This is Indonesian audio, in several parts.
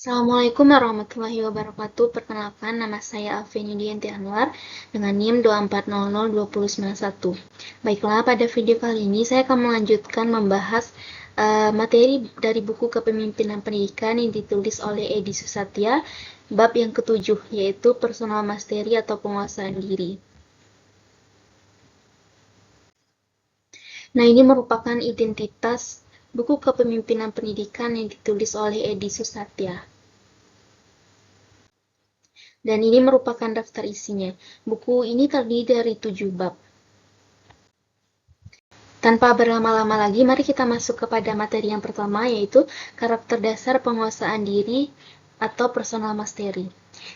Assalamualaikum warahmatullahi wabarakatuh. Perkenalkan, nama saya Alvin Yudianti Anwar dengan NIM 2400291. Baiklah, pada video kali ini saya akan melanjutkan membahas materi dari buku Kepemimpinan Pendidikan yang ditulis oleh Edi Susatya, bab yang ketujuh, yaitu Personal Mastery atau penguasaan diri. Nah, ini merupakan identitas buku Kepemimpinan Pendidikan yang ditulis oleh Edi Susatya. Dan ini merupakan daftar isinya. Buku ini terdiri dari 7 bab. Tanpa berlama-lama lagi, mari kita masuk kepada materi yang pertama, yaitu karakter dasar penguasaan diri atau personal mastery.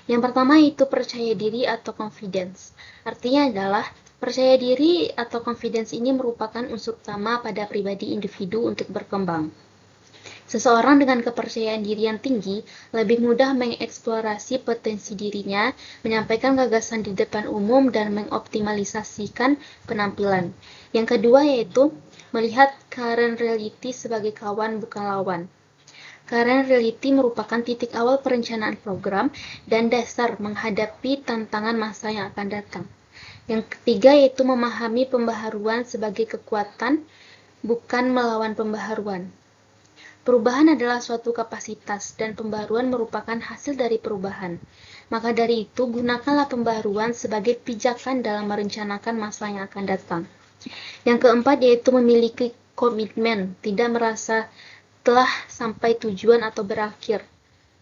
Yang pertama yaitu percaya diri atau confidence. Artinya adalah percaya diri atau confidence ini merupakan unsur utama pada pribadi individu untuk berkembang. Seseorang dengan kepercayaan diri yang tinggi lebih mudah mengeksplorasi potensi dirinya, menyampaikan gagasan di depan umum, dan mengoptimalisasikan penampilan. Yang kedua yaitu melihat current reality sebagai kawan bukan lawan. Current reality merupakan titik awal perencanaan program dan dasar menghadapi tantangan masa yang akan datang. Yang ketiga yaitu memahami pembaharuan sebagai kekuatan, bukan melawan pembaharuan. Perubahan adalah suatu kapasitas, dan pembaruan merupakan hasil dari perubahan. Maka dari itu, gunakanlah pembaruan sebagai pijakan dalam merencanakan masa yang akan datang. Yang keempat yaitu memiliki komitmen, tidak merasa telah sampai tujuan atau berakhir.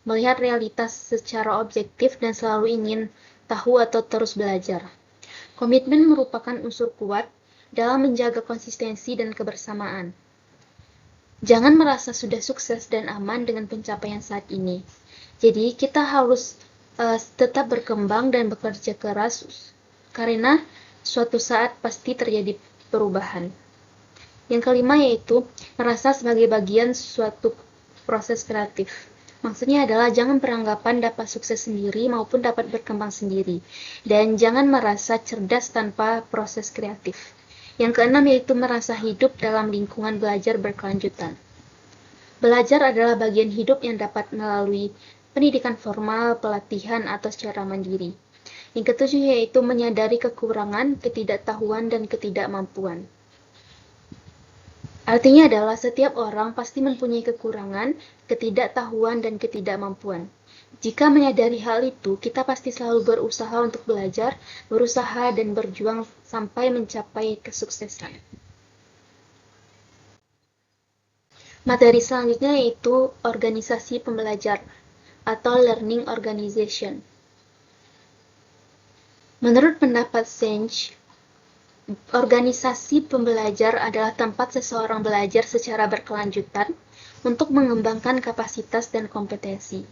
Melihat realitas secara objektif dan selalu ingin tahu atau terus belajar. Komitmen merupakan unsur kuat dalam menjaga konsistensi dan kebersamaan. Jangan merasa sudah sukses dan aman dengan pencapaian saat ini. Jadi kita harus tetap berkembang dan bekerja keras karena suatu saat pasti terjadi perubahan. Yang kelima yaitu merasa sebagai bagian suatu proses kreatif. Maksudnya adalah jangan beranggapan dapat sukses sendiri maupun dapat berkembang sendiri. Dan jangan merasa cerdas tanpa proses kreatif. Yang keenam yaitu merasa hidup dalam lingkungan belajar berkelanjutan. Belajar adalah bagian hidup yang dapat melalui pendidikan formal, pelatihan, atau secara mandiri. Yang ketujuh yaitu menyadari kekurangan, ketidaktahuan, dan ketidakmampuan. Artinya adalah setiap orang pasti mempunyai kekurangan, ketidaktahuan, dan ketidakmampuan. Jika menyadari hal itu, kita pasti selalu berusaha untuk belajar, berusaha dan berjuang sampai mencapai kesuksesan. Materi selanjutnya yaitu organisasi pembelajar atau learning organization. Menurut pendapat Sench, organisasi pembelajar adalah tempat seseorang belajar secara berkelanjutan untuk mengembangkan kapasitas dan kompetensi,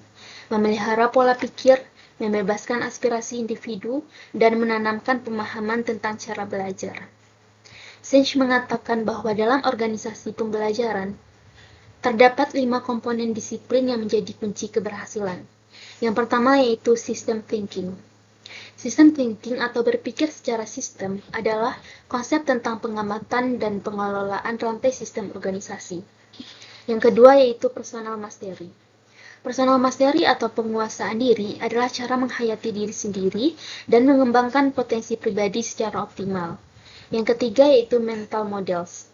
memelihara pola pikir, membebaskan aspirasi individu, dan menanamkan pemahaman tentang cara belajar. Sench mengatakan bahwa dalam organisasi pembelajaran, terdapat 5 komponen disiplin yang menjadi kunci keberhasilan. Yang pertama yaitu system thinking. System thinking atau berpikir secara sistem adalah konsep tentang pengamatan dan pengelolaan rantai sistem organisasi. Yang kedua yaitu personal mastery. Personal mastery atau penguasaan diri adalah cara menghayati diri sendiri dan mengembangkan potensi pribadi secara optimal. Yang ketiga yaitu mental models.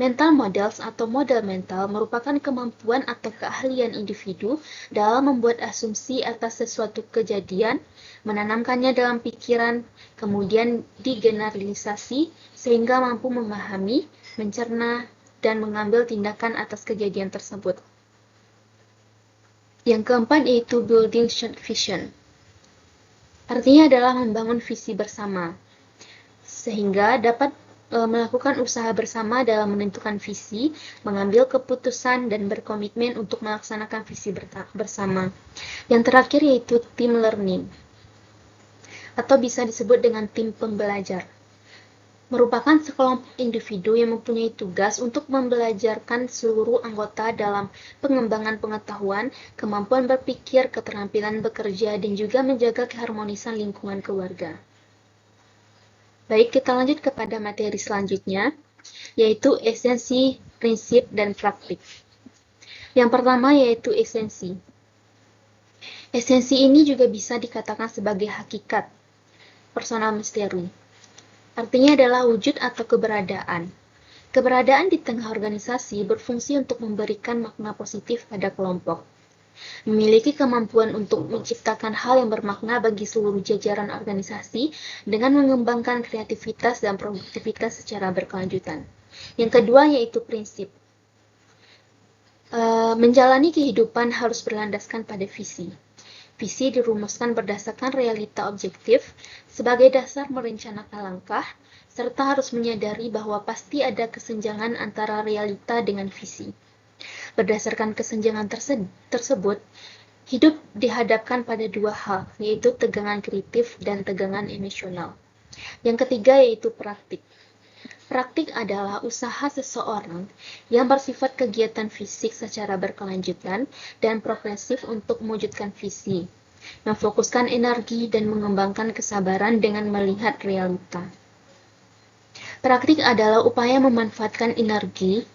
Mental models atau model mental merupakan kemampuan atau keahlian individu dalam membuat asumsi atas sesuatu kejadian, menanamkannya dalam pikiran, kemudian digeneralisasi sehingga mampu memahami, mencerna, dan mengambil tindakan atas kejadian tersebut. Yang keempat yaitu building shared vision. Artinya adalah membangun visi bersama, sehingga dapat melakukan usaha bersama dalam menentukan visi, mengambil keputusan, dan berkomitmen untuk melaksanakan visi bersama. Yang terakhir yaitu team learning, atau bisa disebut dengan tim pembelajar. Merupakan sekelompok individu yang mempunyai tugas untuk membelajarkan seluruh anggota dalam pengembangan pengetahuan, kemampuan berpikir, keterampilan bekerja, dan juga menjaga keharmonisan lingkungan keluarga. Baik, kita lanjut kepada materi selanjutnya, yaitu esensi, prinsip, dan praktik. Yang pertama yaitu esensi. Esensi ini juga bisa dikatakan sebagai hakikat personal misteri. Artinya adalah wujud atau keberadaan. Keberadaan di tengah organisasi berfungsi untuk memberikan makna positif pada kelompok. Memiliki kemampuan untuk menciptakan hal yang bermakna bagi seluruh jajaran organisasi dengan mengembangkan kreativitas dan produktivitas secara berkelanjutan. Yang kedua yaitu prinsip. Menjalani kehidupan harus berlandaskan pada visi. Visi dirumuskan berdasarkan realita objektif sebagai dasar merencanakan langkah, serta harus menyadari bahwa pasti ada kesenjangan antara realita dengan visi. Berdasarkan kesenjangan tersebut, hidup dihadapkan pada dua hal, yaitu tegangan kreatif dan tegangan emosional. Yang ketiga yaitu praktik. Praktik adalah usaha seseorang yang bersifat kegiatan fisik secara berkelanjutan dan progresif untuk mewujudkan visi, memfokuskan energi dan mengembangkan kesabaran dengan melihat realita. Praktik adalah upaya memanfaatkan energi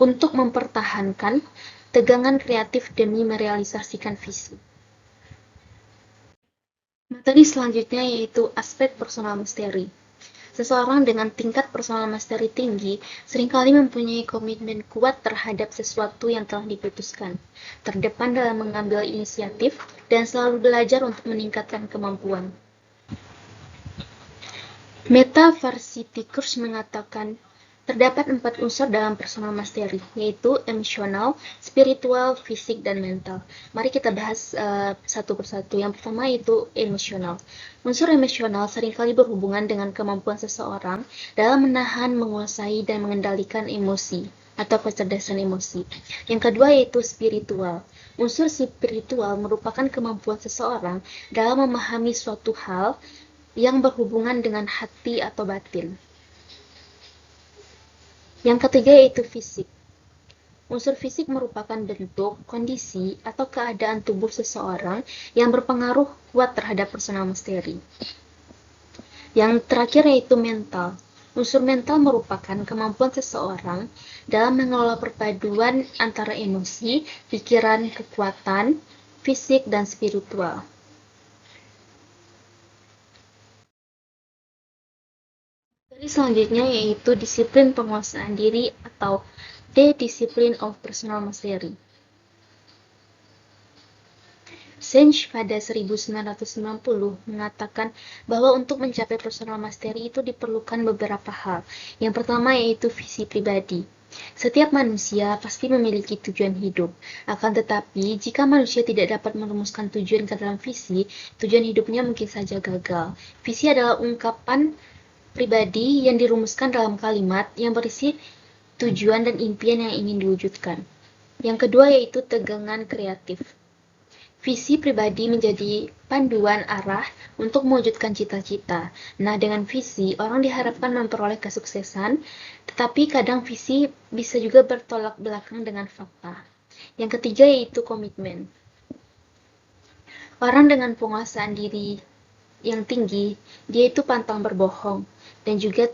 untuk mempertahankan tegangan kreatif demi merealisasikan visi. Materi selanjutnya yaitu aspek personal misteri. Seseorang dengan tingkat personal mastery tinggi seringkali mempunyai komitmen kuat terhadap sesuatu yang telah diputuskan, terdepan dalam mengambil inisiatif, dan selalu belajar untuk meningkatkan kemampuan. Meta Varsity Course mengatakan, terdapat 4 unsur dalam personal mastery, yaitu emosional, spiritual, fisik, dan mental. Mari kita bahas satu persatu. Yang pertama yaitu emosional. Unsur emosional seringkali berhubungan dengan kemampuan seseorang dalam menahan, menguasai, dan mengendalikan emosi atau kecerdasan emosi. Yang kedua yaitu spiritual. Unsur spiritual merupakan kemampuan seseorang dalam memahami suatu hal yang berhubungan dengan hati atau batin. Yang ketiga yaitu fisik. Unsur fisik merupakan bentuk, kondisi, atau keadaan tubuh seseorang yang berpengaruh kuat terhadap personal misteri. Yang terakhir yaitu mental. Unsur mental merupakan kemampuan seseorang dalam mengelola perpaduan antara emosi, pikiran, kekuatan, fisik, dan spiritual. Selanjutnya yaitu disiplin penguasaan diri atau The Discipline of Personal Mastery. Sench pada 1990 mengatakan bahwa untuk mencapai personal mastery itu diperlukan beberapa hal. Yang pertama yaitu visi pribadi. Setiap manusia pasti memiliki tujuan hidup. Akan tetapi, jika manusia tidak dapat merumuskan tujuan ke dalam visi, tujuan hidupnya mungkin saja gagal. Visi adalah ungkapan pribadi yang dirumuskan dalam kalimat yang berisi tujuan dan impian yang ingin diwujudkan. Yang kedua yaitu tegangan kreatif. Visi pribadi menjadi panduan arah untuk mewujudkan cita-cita. Nah, dengan visi, orang diharapkan memperoleh kesuksesan, tetapi kadang visi bisa juga bertolak belakang dengan fakta. Yang ketiga yaitu komitmen. Orang dengan penguasaan diri yang tinggi, dia itu pantang berbohong dan juga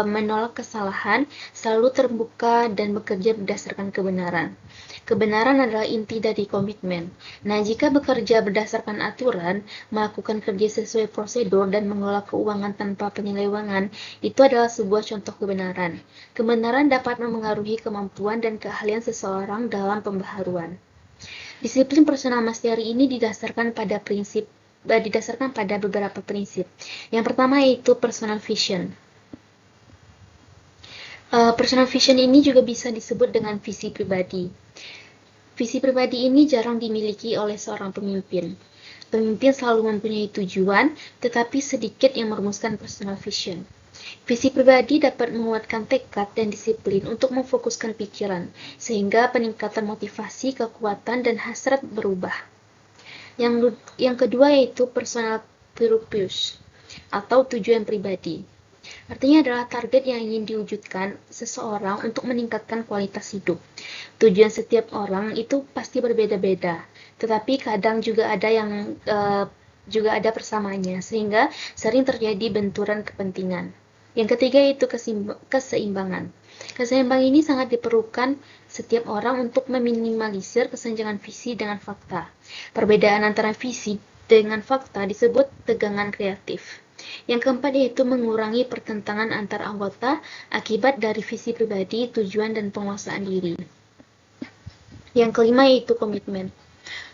menolak kesalahan, selalu terbuka dan bekerja berdasarkan kebenaran. Kebenaran adalah inti dari komitmen. Nah, jika bekerja berdasarkan aturan, melakukan kerja sesuai prosedur, dan mengelola keuangan tanpa penyelewengan, itu adalah sebuah contoh kebenaran. Kebenaran dapat memengaruhi kemampuan dan keahlian seseorang dalam pembaharuan. Disiplin personal mastery ini didasarkan pada beberapa prinsip. Yang pertama yaitu personal vision. Personal vision ini juga bisa disebut dengan visi pribadi. Visi pribadi ini jarang dimiliki oleh seorang pemimpin. Pemimpin selalu mempunyai tujuan, tetapi sedikit yang merumuskan personal vision. Visi pribadi dapat menguatkan tekad dan disiplin untuk memfokuskan pikiran, sehingga peningkatan motivasi, kekuatan, dan hasrat berubah. Yang kedua yaitu personal purpose atau tujuan pribadi. Artinya adalah target yang ingin diwujudkan seseorang untuk meningkatkan kualitas hidup. Tujuan setiap orang itu pasti berbeda-beda, tetapi kadang juga ada persamaannya, sehingga sering terjadi benturan kepentingan. Yang ketiga yaitu keseimbangan. Keseimbangan ini sangat diperlukan setiap orang untuk meminimalisir kesenjangan visi dengan fakta. Perbedaan antara visi dengan fakta disebut tegangan kreatif. Yang keempat yaitu mengurangi pertentangan antar anggota akibat dari visi pribadi, tujuan, dan penguasaan diri. Yang kelima yaitu komitmen.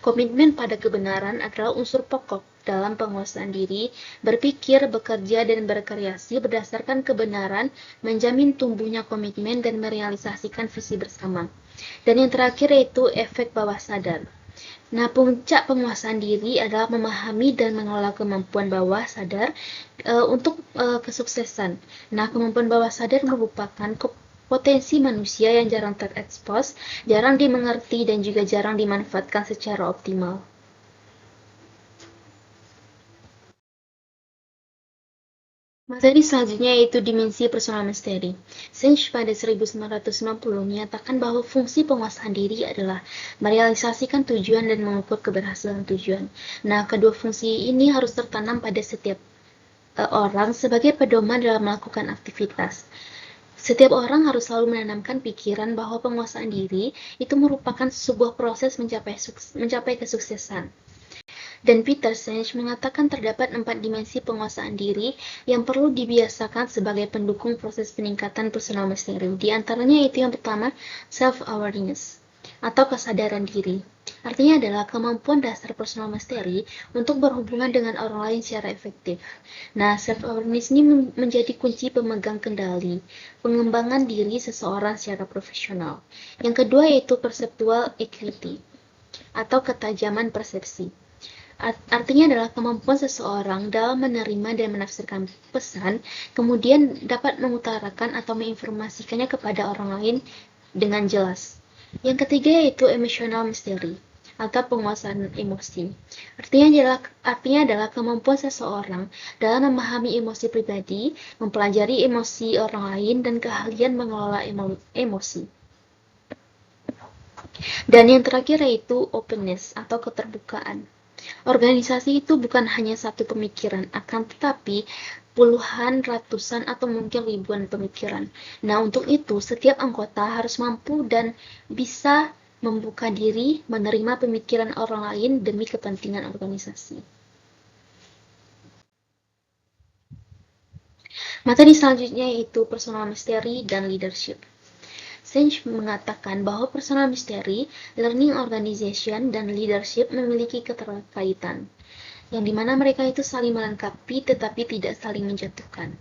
Komitmen pada kebenaran adalah unsur pokok dalam penguasaan diri, berpikir, bekerja, dan berkreasi berdasarkan kebenaran, menjamin tumbuhnya komitmen dan merealisasikan visi bersama. Dan yang terakhir yaitu efek bawah sadar. Nah, puncak penguasaan diri adalah memahami dan mengelola kemampuan bawah sadar untuk kesuksesan. Nah, kemampuan bawah sadar merupakan potensi manusia yang jarang terekspos, jarang dimengerti, dan juga jarang dimanfaatkan secara optimal. Materi selanjutnya yaitu dimensi personal misteri. Senge pada 1990 menyatakan bahwa fungsi penguasaan diri adalah merealisasikan tujuan dan mengukur keberhasilan tujuan. Nah, kedua fungsi ini harus tertanam pada setiap orang sebagai pedoman dalam melakukan aktivitas. Setiap orang harus selalu menanamkan pikiran bahwa penguasaan diri itu merupakan sebuah proses mencapai kesuksesan. Dan Peter Senge mengatakan terdapat 4 dimensi penguasaan diri yang perlu dibiasakan sebagai pendukung proses peningkatan personal misteri. Di antaranya itu yang pertama, self-awareness atau kesadaran diri. Artinya adalah kemampuan dasar personal misteri untuk berhubungan dengan orang lain secara efektif. Nah, self-awareness ini menjadi kunci pemegang kendali, pengembangan diri seseorang secara profesional. Yang kedua yaitu perceptual acuity atau ketajaman persepsi. Artinya adalah kemampuan seseorang dalam menerima dan menafsirkan pesan, kemudian dapat mengutarakan atau menginformasikannya kepada orang lain dengan jelas. Yang ketiga yaitu emotional mystery atau penguasaan emosi. Artinya adalah kemampuan seseorang dalam memahami emosi pribadi, mempelajari emosi orang lain, dan keahlian mengelola emosi. Dan yang terakhir yaitu openness atau keterbukaan. Organisasi itu bukan hanya satu pemikiran, akan tetapi puluhan, ratusan, atau mungkin ribuan pemikiran. Nah, untuk itu, setiap anggota harus mampu dan bisa membuka diri, menerima pemikiran orang lain demi kepentingan organisasi. Materi selanjutnya yaitu personal mystery dan leadership. Senge mengatakan bahwa personal mystery, learning organization, dan leadership memiliki keterkaitan, yang dimana mereka itu saling melengkapi tetapi tidak saling menjatuhkan.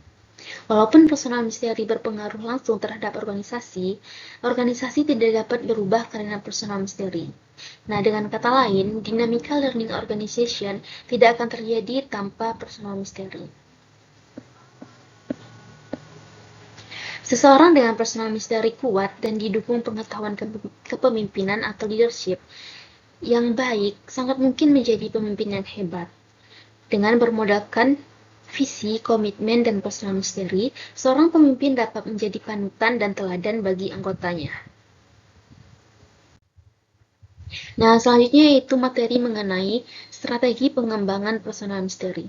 Walaupun personal mystery berpengaruh langsung terhadap organisasi, organisasi tidak dapat berubah karena personal mystery. Nah, dengan kata lain, dinamika learning organization tidak akan terjadi tanpa personal mystery. Seseorang dengan personal mystery kuat dan didukung pengetahuan kepemimpinan atau leadership yang baik sangat mungkin menjadi pemimpin yang hebat. Dengan bermodalkan visi, komitmen, dan personal mystery, seorang pemimpin dapat menjadi panutan dan teladan bagi anggotanya. Nah, selanjutnya yaitu materi mengenai strategi pengembangan personal mystery.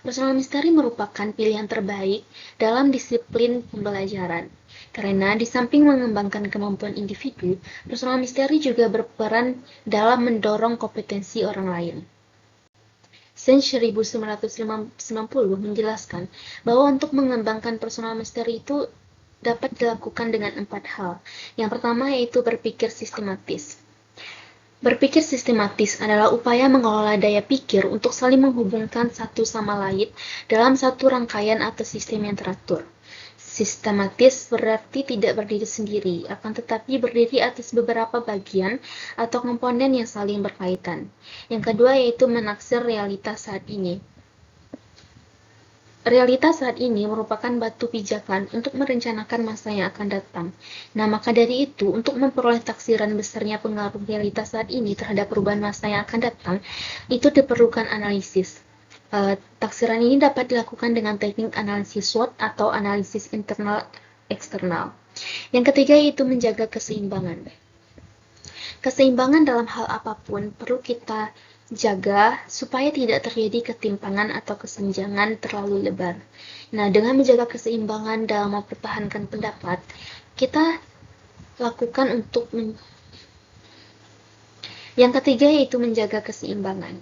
Personal mystery merupakan pilihan terbaik dalam disiplin pembelajaran, karena di samping mengembangkan kemampuan individu, personal mystery juga berperan dalam mendorong kompetensi orang lain. Senge 1990 menjelaskan bahwa untuk mengembangkan personal mystery itu dapat dilakukan dengan 4 hal. Yang pertama yaitu berpikir sistematis. Berpikir sistematis adalah upaya mengelola daya pikir untuk saling menghubungkan satu sama lain dalam satu rangkaian atau sistem yang teratur. Sistematis berarti tidak berdiri sendiri, akan tetapi berdiri atas beberapa bagian atau komponen yang saling berkaitan. Yang kedua yaitu menaksir realitas saat ini. Realitas saat ini merupakan batu pijakan untuk merencanakan masa yang akan datang. Nah, maka dari itu, untuk memperoleh taksiran besarnya pengaruh realitas saat ini terhadap perubahan masa yang akan datang, itu diperlukan analisis. Taksiran ini dapat dilakukan dengan teknik analisis SWOT atau analisis internal eksternal. Yang ketiga yaitu menjaga keseimbangan. Keseimbangan dalam hal apapun perlu kita jaga supaya tidak terjadi ketimpangan atau kesenjangan terlalu lebar. Nah, dengan menjaga keseimbangan dalam mempertahankan pendapat, kita lakukan untuk Yang ketiga yaitu menjaga keseimbangan.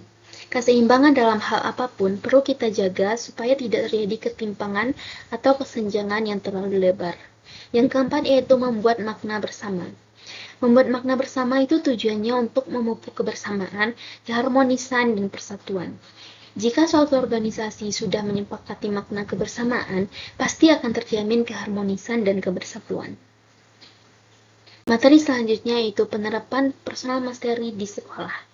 Keseimbangan dalam hal apapun perlu kita jaga supaya tidak terjadi ketimpangan atau kesenjangan yang terlalu lebar. Yang keempat yaitu membuat makna bersama. Membuat makna bersama itu tujuannya untuk memupuk kebersamaan, keharmonisan, dan persatuan. Jika suatu organisasi sudah menyepakati makna kebersamaan, pasti akan terjamin keharmonisan dan kebersatuan. Materi selanjutnya yaitu penerapan personal mastery di sekolah.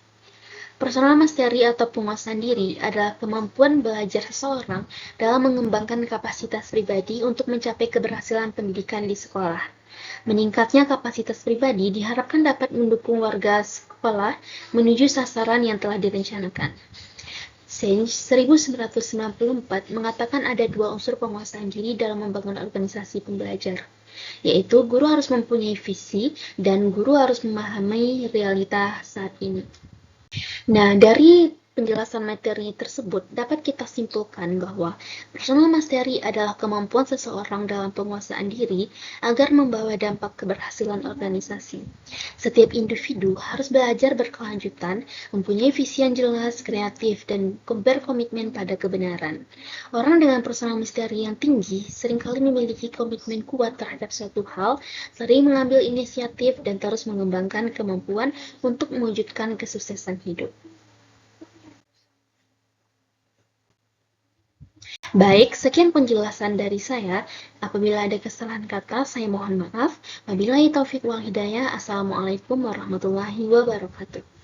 Personal mastery atau penguasaan diri adalah kemampuan belajar seseorang dalam mengembangkan kapasitas pribadi untuk mencapai keberhasilan pendidikan di sekolah. Meningkatnya kapasitas pribadi diharapkan dapat mendukung warga sekolah menuju sasaran yang telah direncanakan. Sage 1994 mengatakan ada dua unsur penguasaan diri dalam membangun organisasi pembelajar, yaitu guru harus mempunyai visi dan guru harus memahami realita saat ini. Nah, dari penjelasan materi tersebut dapat kita simpulkan bahwa personal mastery adalah kemampuan seseorang dalam penguasaan diri agar membawa dampak keberhasilan organisasi. Setiap individu harus belajar berkelanjutan, mempunyai visi yang jelas, kreatif, dan berkomitmen pada kebenaran. Orang dengan personal mastery yang tinggi seringkali memiliki komitmen kuat terhadap suatu hal, sering mengambil inisiatif, dan terus mengembangkan kemampuan untuk mewujudkan kesuksesan hidup. Baik, sekian penjelasan dari saya. Apabila ada kesalahan kata, saya mohon maaf. Wabillahi taufiq wal hidayah. Assalamualaikum warahmatullahi wabarakatuh.